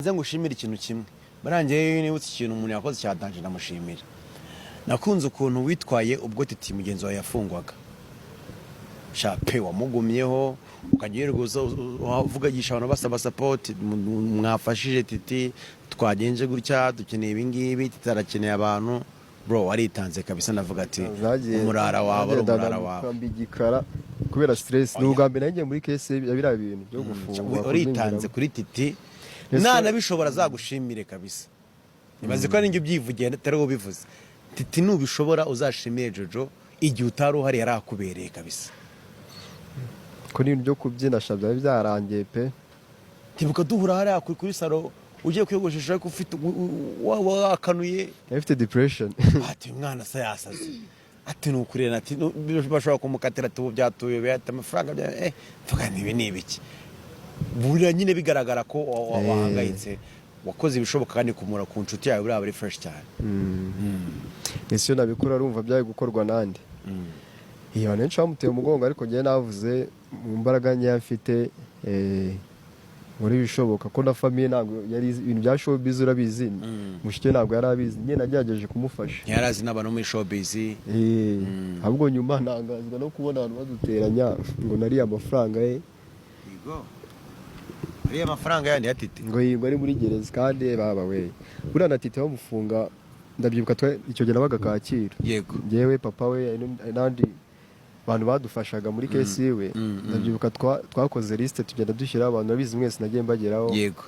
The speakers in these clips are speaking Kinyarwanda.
nze ngushimira ikintu kimwe barangiye nibutse ikintu umuntu yakoze cyadanje ndamushimira nakunze ukuntu witwaye ubwo Titi mugenzi wawe yafungwaga shape wamugumyeho ukagirirwa uvugagisha abantu basaba support mwafashije Titi twagenje gutya dukeneye ibingibi tutarakeneye abantu bro waritanze kabisa navuga ati umurara wawe umurara wawe kwambigikara kubera stress n'ugambe nanjye muri case yabira ibintu byo gufungwa uritanze kuri Titi nana bishobora zagushimire kabisa nibaze ko ninjye ubyivugiye atari wo bivuze Titi nubishobora uzashimire Jojo igihe utari uhari yarakubereye kabisa ko n'ibintu byo kubyina shabya byarangiye pe tibuka duhura hari kuri salo ugiye kwiyogoshesha ko ufite wakanuye afite depression ati umwana se yasaze ati nukurena ati bashobora kumukatira tubu byatuye beta amafaranga bya mvuga nibi nibiki buriya nyine bigaragara ko wahangayitse wakoze ibishoboka kandi kumura ku nshuti yawe buriya bari fresh cyane ese yo nabikora urumva byaye gukorwa nande iyo banenshi bamuteye umugongo ariko ngiye navuze mu mbaraga nke mfite muri bishoboka ko na famille ntabwo yari ibintu bya showbiz urabizi mushike ntabwo yari abizi nyine nagerageje kumufasha yarazi n'abantu muri showbiz ahubwo nyuma ntangazwa no kubona abantu baduteranya ngo nari amafaranga ari amafaranga yandi ya Titi ngo yingo ari muri gereza kandi baba we buriya na Titi bamufunga ndabyibuka icyo gihe nabaga Kacyiru yego ngewe papa we nandi abantu badufashaga muri case yiwe ndabyibuka twakoze liste tugenda dushyira abantu babizi mwese nagiye mbageraho yego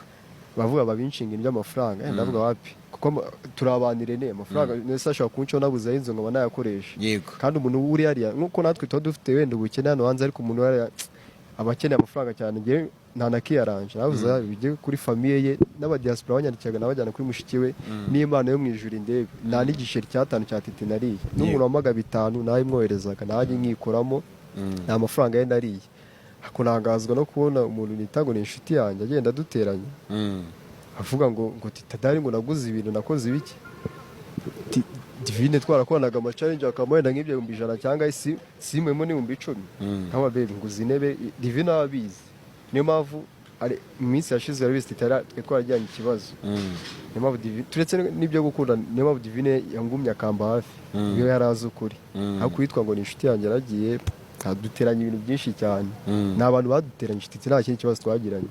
bavuga babinshinga iby'amafaranga ndavuga wapi kuko turabanire ne amafaranga nese ashaka kunco nabuze inzo ngo banayakoresha yego kandi umuntu uri hariya nuko natwe tuba dufite wenda ubukene hano hanze ariko umuntu hariya abakeneye amafaranga cyane ngewe nta nakiyaranje navuze bijye kuri famille ye n'abadiaspora banyandikaga nabajyana kuri mushikiwe n'Imana yo mwijuru indebe nta n'igisheri cyatanu cya Titi nariye n'umuntu wamaga bitanu nayo imwoherezaga naje nkikoramo nta mafaranga ye nariye akunangazwa no kubona umuntu nitago ni inshuti yanjye agenda duteranye avuga ngo Titadari ngo naguze ibintu nakoze ibiki Divine twarakonaga ama challenge akamwenda nk'ibyo 100 cyangwa simwemo ni 10 kama baby nguzi intebe Divine abizi niyo mpamvu ari iminsi yashize yari bise twe twarajyanye ikibazo niyo mpamvu Divine turetse n'ibyo gukunda niyo mpamvu Divine yangumye akamba hafi iyo yarazi ukuri aho kwitwa ngo ni inshuti yanjye yaragiye duteranye ibintu byinshi cyane n'abantu baduteranye Titi nta kindi kibazo twagiranye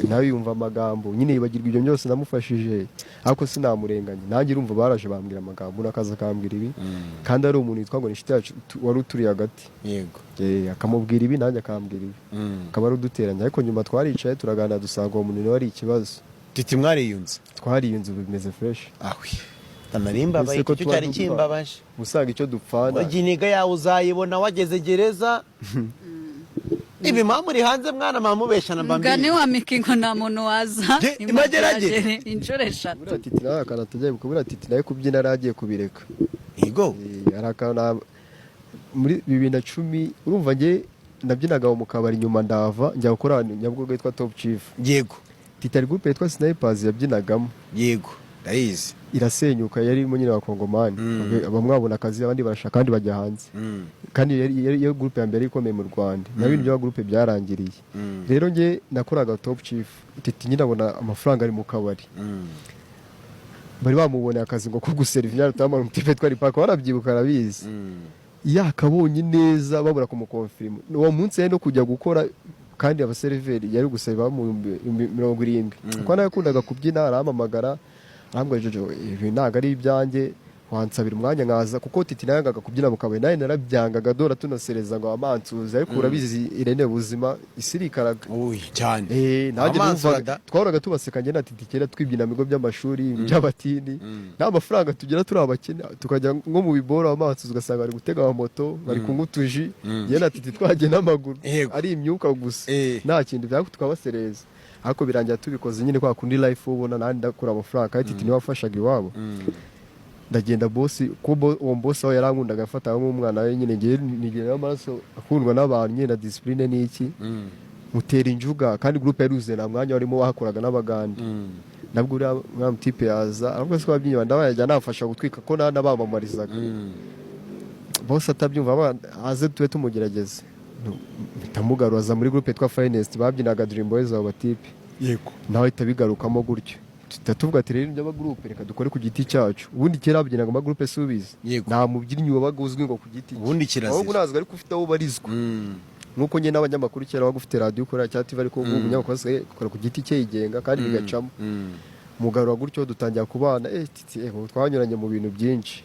nawe yumva amagambo nyine yibagirwa ibyo byose namufashije ariko sinamurenganye nanjye urumva baraje bambwira amagambo nakaza kambwira ibi kandi ari umuntu yitwa ngo ni inshuti yacu wari uturi hagati yego akamubwira ibi nanjye akambwira ibi akaba ari uduteranye ariko nyuma twaricaye turaganira dusanga uwo muntu niwe ari ikibazo Titi mwariyunze twariyunze bimeze fresh ahwi Tanarimba baye cyo cyari kimbabaje usanga icyo dupfana baginiga yawe uzayibona wageze gereza ibi mamuri hanze mwana mamubesha na mbambi ngane wa mikingo na muntu waza imagerage inshuro 3 bura Titi nawe akanatajya bukubura Titi nawe kubyina aragiye kubireka yego arakana muri 2010 urumva nge nabyinaga mu kabari nyuma ndava njya gukora nyabwo yitwa Top Chief yego Titi ari groupe yitwa Snipers yabyinagamo yego ndayizi irasenyuka yari mu nyine wa Kongomani abamwabona akazi abandi barashaka kandi bajya hanze kandi yari groupe ya mbere ikomeye mu Rwanda nabindi bya groupe byarangiriye rero nge nakoraga Top Chief Titi nyine abona amafaranga ari mu kabari bari bamubonye akazi ngo kuguservinya rutama mu tipe twari paka warabyibuka arabizi yakabonye neza babura kumukonfirma uwo munsi yari no kujya gukora kandi abaseriveri yari gusaba mu 70 kuko nakundaga kubyina aramamagara arambwa Jojo ibi ntago ari ibyanjye wansabira umwanya nkaza kuko Titi nayangaga kubyina mu kabari naye narabyangaga dora tunosereza ngo amansuza ariko urabizi Irene buzima isirikaraga cyane nanjye numvaga twahoraga tubasekanye na Titi kera twibyina migo by'amashuri by'abatini nta mafaranga tugira turi abakene tukajya nko mu bibora amansuza ugasanga bari gutega moto bari kungutuji ye na Titi twagiye n'amaguru ari imyuka gusa nta kintu byakutwabasereza ariko birangira tubikoze nyine kwa kundi life ubona nandi ndakura amafaranga kandi Titi niwe wafashaga iwabo ndagenda boss ko uwo boss aho yarankundaga afata nk'umwana we nyine ngiye nigera amaraso akundwa n'abantu nyine na discipline n'iki mutera injuga kandi groupe yaruze na mwanya warimo wahakoraga n'abaganda nabwo uriya mutipe yaza ariko se kwabyinyo ndabajya nafasha gutwika ko nabamamarizaga boss atabyumva aze tuwe tumugerageze bitamugaruza muri groupe twa finest babyinaga Dream Boys abo batipe yego nawe ahita bigarukamo gutyo tuhita tuvuga ati rero iby'amagurupe reka dukore ku giti cyacu ubundi kera babyinaga amagurupe si ubizi Yego. nta mubyinnyi wabaga uzwi ngo ku giti cye ubundi kirazira ahubwo unazwi ariko ufite aho ubarizwa nk'uko nyine n'abanyamakuru kera waga ufite radiyo ukora cyangwa TV ariko ubu umunyamakuru asigaye ukora ku giti cye yigenga kandi bigacamo mugarura gutyo dutangira kubana twanyuranye mu bintu byinshi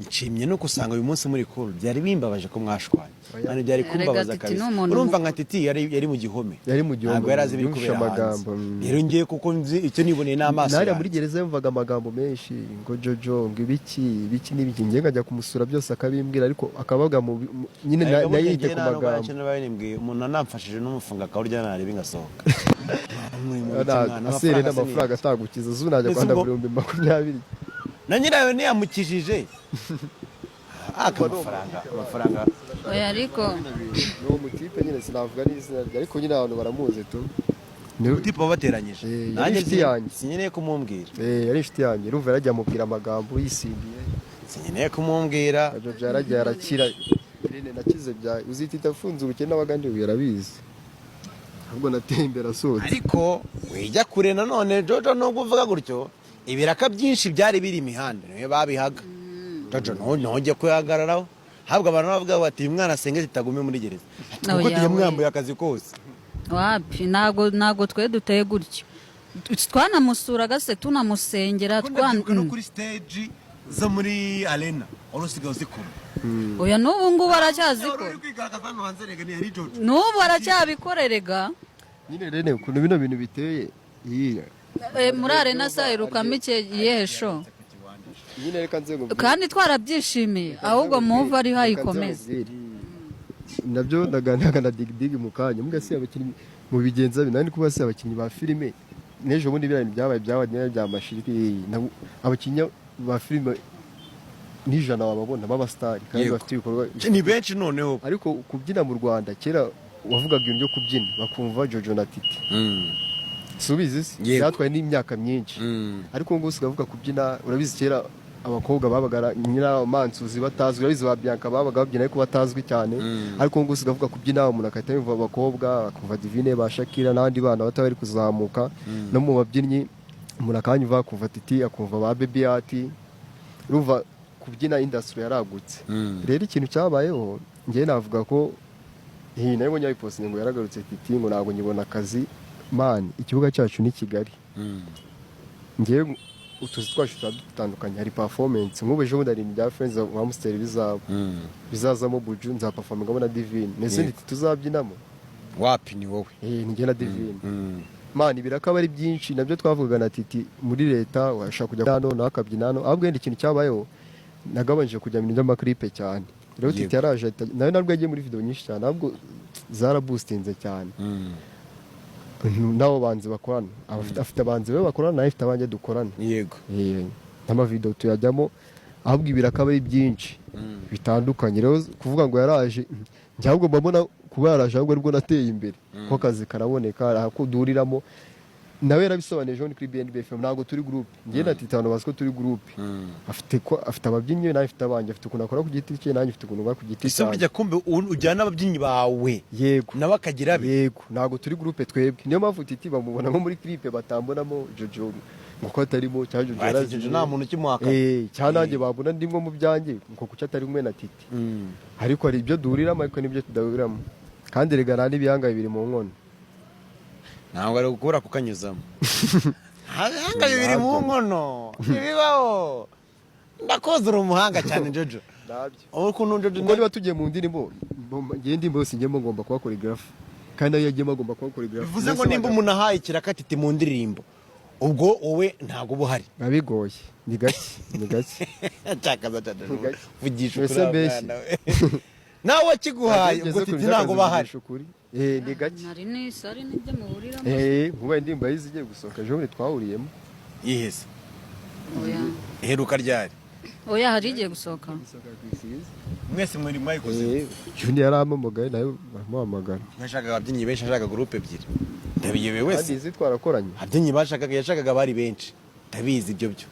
nshimye no gusanga uyu munsi muri cool byari bimbabaje ko mwashwanye kandi byari kumbabaza Titi kabisa ni umuntu urumva nka Titi yari mu gihome ntabwo yari azi ibiri kubera amagambo hanze rero ngiye kuko nzi icyo niboneye n'amaso nari muri gereza yumvaga amagambo menshi ngo Jojo ngo ibiki n'ibiki ngiye nkajya kumusura byose akabimbwira ariko akabaga nyine nayite ku magambo umuntu anamfashije n'umufunga akawurya nareba ingasohoka asere n'amafaranga atagukiza zunajya kwanda 2020 na nyirayo ntiyamukijije amafaranga oya ariko n'uwo mutipe nyine sinavuga n'izina rye ariko nyine abantu baramuzi tu ni utipe wabateranyije nanjye sinyeneye kumumbwira yari inshuti yanjye urumva yarajya amubwira amagambo yisimbiye sinyeneye kumumbwira Jojo yarajya arakira rene nakize bya uzitita afunze ubukene n'abagandi yarabizi ahubwo nateye imbere asohotse ariko wijya kure nanone Jojo nubwo uvuga gutyo ibiraka byinshi byari biri imihanda niyo babihaga Jojo ntujye kwihagararaho habwa abantu bavuga bati uyu mwana asenge zitagume muri gereza kuko tuyamwambuye akazi kose wapi ntago twe duteye gutyo twanamusuraga se tunamusengera no kuri stage zo muri arena urusigaye uzikora oya n'ubu ngubu aracyazikora n'ubu aracyabikorerega nyine rene ukuntu bino bintu biteye muri arena sa irukamo yesho nyine reka nzego kandi twarabyishimiye ahubwo muve ari hayikomeza nabyo ndaganiraga na digdig mu kanya mugase abakinnyi mu bigenza binani kuba se abakinnyi ba filime nejo bundi birani byabaye byamashiriki abakinnyi ba filime nijana wababona b'abastari kandi bafite ibikorwa ni benshi noneho ariko kubyina mu Rwanda kera wavugaga ibintu byo kubyina bakumva Jojo na Titi subizi byatwaye n'imyaka myinshi ariko ngo usigavuga kubyina urabizi kera abakobwa babaga nyina mansuzi batazwi urabizi ba Bianca babaga babyina ariko batazwi cyane ariko ngo usigavuga kubyina umuntu akahita yumva abakobwa akumva Divine ba Shakira n'abandi bana batari kuzamuka no mu babyinnyi umuntu akanyumva akumva Titi akumva ba Baby Art urumva kubyina industry yaragutse rero ikintu cyabayeho ngiye navuga ko nayo nyayipostinga ngo yaragarutse Titi ngo ntabwo nyibona akazi man ikibuga cyacu ni Kigali ngiye utuzi twacu dutandukanye hari performance nk'ubu ejo bundi hari ibya Friends of Amstel bizazamo Buju nza performingamo na Divine n'izindi tuzabyinamo wapi ni wowe ngiye na Divine man ibiraka bari byinshi nabyo twavugaga na Titi muri leta washaka kujya hano nakabyinano ahubwo yenda ikintu cyabayeho nagabanje kujya mu by'amaklipe cyane rero Titi yaraje nawe nabwo yagiye muri video nyinshi cyane ahubwo zaraboostinze cyane nabo banzi bakorana afite abanzi be bakorana nawe afite abanjye dukorana yego n'amavideo tuyajyamo ahubwo ibiraka bari byinshi bitandukanye rero kuvuga ngo yaraje njye ahubwo mbabona kuba yaraje ahubwo aribwo nateye imbere ko akazi karaboneka akuduriramo nawe yarabisobanuye John kuri BNB FM ntabwo turi groupe ngiye na Titi abantu basiko turi groupe afite ababyinnyi nawe afite abanjye afite ukuntu akora ku giti cye nanjye afite ukuntu akora ku giti cye burya kumbe ujyana ababyinnyi bawe yego nawe akagira yego ntabwo turi groupe twebwe niyo mpamvu Titi bamubona nko muri clip batambonamo Jojo ngo atarimo cyangwa Jojo yaraje nta muntu ukimuhaka cyane nanjye babona ndimo mu byanjye ngo kuki atari kumwe na Titi ariko hari ibyo duhuriramo ariko nibyo tudahuriramo kandi regana n'ibihanga bibiri mu nkono ntabwo ari gukura kukanyuzamo hanga bibiri mu nkono ntibibaho ndakozura umuhanga cyane Jojo ukuntu Jojo ubwo niba tugiye mu ndirimbo ngiye ndimbo yose ngemo ngomba kuba choreograph kandi ayo yagiyemo agomba kuba choreograph bivuze ngo nimba umuntu ahaye ikiraka Titi mu ndirimbo ubwo wowe ntabwo uba uhari bigoye ni gake cyakaza vugisha ukuri nawe wakiguhaye ubwo Titi ntabwo bahari ni gake nari nisari nibyo muhuriramo nkubaye ndimba yizigiye gusohoka ejo bundi twahuriyemo yihese oya iheruka ryari oya hari igiye gusohoka mwese muri mwayikoze Junior yarampamagaye nawe baramuhamagara yashakaga ababyinnyi benshi ashaka groupe ebyiri ndabiyobewe wese kandi izi twarakoranye ababyinnyi yashakaga bari benshi ndabizi ibyo byo